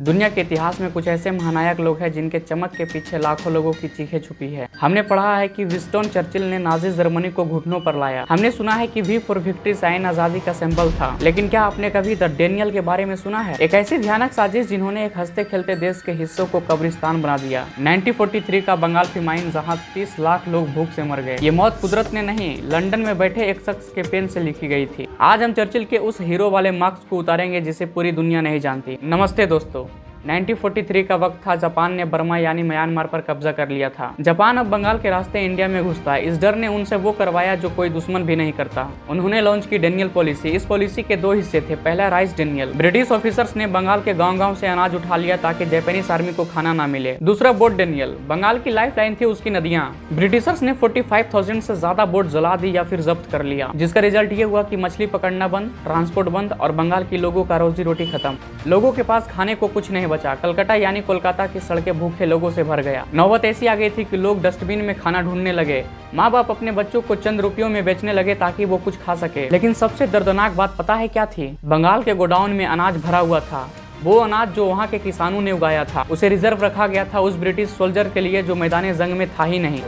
दुनिया के इतिहास में कुछ ऐसे महानायक लोग हैं जिनके चमक के पीछे लाखों लोगों की चीखें छुपी है। हमने पढ़ा है कि विंस्टन चर्चिल ने नाजी जर्मनी को घुटनों पर लाया। हमने सुना है कि वी फॉर विक्ट्री साइन आजादी का सिंबल था। लेकिन क्या आपने कभी द डेनियल के बारे में सुना है? एक ऐसी भयानक साजिश जिन्होंने एक हंसते खेलते देश के हिस्सों को कब्रिस्तान बना दिया। 1943 का बंगाल फेमाइन, जहाँ 30 लाख लोग भूख से मर गए। ये मौत कुदरत ने नहीं, लंदन में बैठे एक शख्स के पेन से लिखी गई थी। आज हम चर्चिल के उस हीरो वाले मार्क्स को उतारेंगे जिसे पूरी दुनिया नहीं जानती। नमस्ते दोस्तों। 1943 का वक्त था। जापान ने बर्मा यानी म्यांमार पर कब्जा कर लिया था। जापान अब बंगाल के रास्ते इंडिया में घुसता है। इस डर ने उनसे वो करवाया जो कोई दुश्मन भी नहीं करता। उन्होंने लॉन्च की डेनियल पॉलिसी। इस पॉलिसी के दो हिस्से थे। पहला राइस डेनियल। ब्रिटिश ऑफिसर्स ने बंगाल के गांव-गांव से अनाज उठा लिया ताकि जापानीज आर्मी को खाना ना मिले। दूसरा बोट डेनियल। बंगाल की लाइफ लाइन थी उसकी नदियां। ब्रिटिशर्स ने 45,000 से ज्यादा बोट जला दी या फिर जब्त कर लिया, जिसका रिजल्ट ये हुआ कि मछली पकड़ना बंद, ट्रांसपोर्ट बंद और बंगाल के लोगों का रोजी रोटी खत्म। लोगों के पास खाने को कुछ नहीं बचा। कलकत्ता यानी कोलकाता की सड़कें भूखे लोगों से भर गया। नौबत ऐसी आ गई थी कि लोग डस्टबिन में खाना ढूंढने लगे। माँ बाप अपने बच्चों को चंद रुपयों में बेचने लगे ताकि वो कुछ खा सके। लेकिन सबसे दर्दनाक बात पता है क्या थी? बंगाल के गोडाउन में अनाज भरा हुआ था। वो अनाज जो वहाँ के किसानों ने उगाया था, उसे रिजर्व रखा गया था उस ब्रिटिश सोल्जर के लिए जो मैदान जंग में था ही नहीं।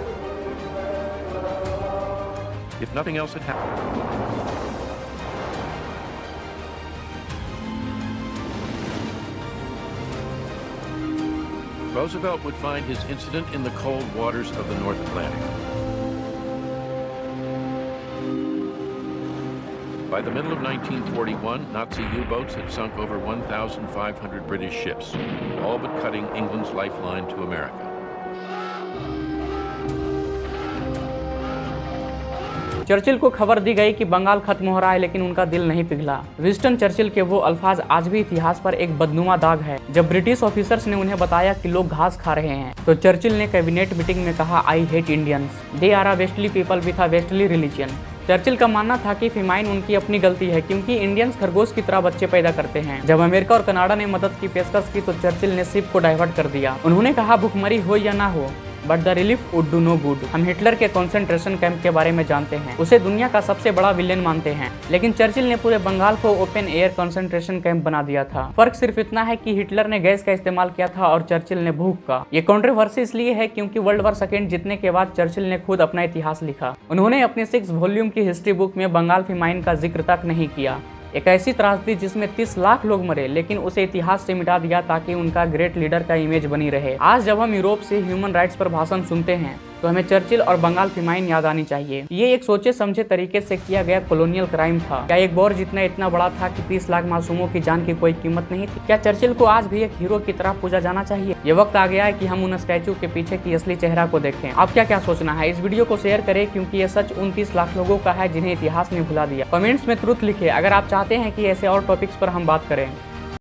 Roosevelt would find his incident in the cold waters of the North Atlantic. By the middle of 1941, Nazi U-boats had sunk over 1,500 British ships, all but cutting England's lifeline to America. Churchill को खबर दी गई कि बंगाल खत्म हो रहा है, लेकिन उनका दिल नहीं पिघला। विंस्टन चर्चिल के वो अल्फाज आज भी इतिहास पर एक बदनुमा दाग है। जब ब्रिटिश ऑफिसर्स ने उन्हें बताया कि लोग घास खा रहे हैं, तो चर्चिल ने कैबिनेट मीटिंग में कहा, I hate Indians, they are a beastly people with a beastly religion. Churchill का मानना था कि फेमाइन उनकी अपनी गलती है, क्योंकि इंडियंस खरगोश की तरह बच्चे पैदा करते हैं। जब अमेरिका और कनाडा ने मदद की पेशकश की तो चर्चिल ने शिप को डाइवर्ट कर दिया। उन्होंने कहा, भुखमरी हो या ना हो, but the relief would do no good. हम हिटलर के कंसंट्रेशन कैंप के बारे में जानते हैं, उसे दुनिया का सबसे बड़ा विलेन मानते हैं, लेकिन चर्चिल ने पूरे बंगाल को ओपन एयर कंसंट्रेशन कैंप बना दिया था। फर्क सिर्फ इतना है कि हिटलर ने गैस का इस्तेमाल किया था और चर्चिल ने भूख का। ये कंट्रोवर्सी इसलिए है क्योंकि वर्ल्ड वॉर सेकेंड जीतने के बाद चर्चिल ने खुद अपना इतिहास लिखा। उन्होंने अपनी 6 वॉल्यूम की हिस्ट्री बुक में बंगाल फेमाइन का जिक्र तक नहीं किया। एक ऐसी त्रासदी जिसमें 30 लाख लोग मरे, लेकिन उसे इतिहास से मिटा दिया ताकि उनका ग्रेट लीडर का इमेज बनी रहे। आज जब हम यूरोप से ह्यूमन राइट्स पर भाषण सुनते हैं तो हमें चर्चिल और बंगाल फेमाइन याद आनी चाहिए। ये एक सोचे समझे तरीके से किया गया कॉलोनियल क्राइम था। क्या एक वॉर जीतना इतना बड़ा था कि 30 लाख मासूमों की जान की कोई कीमत नहीं थी? क्या चर्चिल को आज भी एक हीरो की तरह पूजा जाना चाहिए? ये वक्त आ गया है कि हम उन स्टैचू के पीछे की असली चेहरा को देखें। आप क्या सोचना है? इस वीडियो को शेयर करें, क्योंकि ये सच 29 लाख लोगों का है जिन्हें इतिहास ने भुला दिया। कमेंट्स में ट्रुथ लिखे अगर आप चाहते हैं कि ऐसे और टॉपिक्स पर हम बात करें।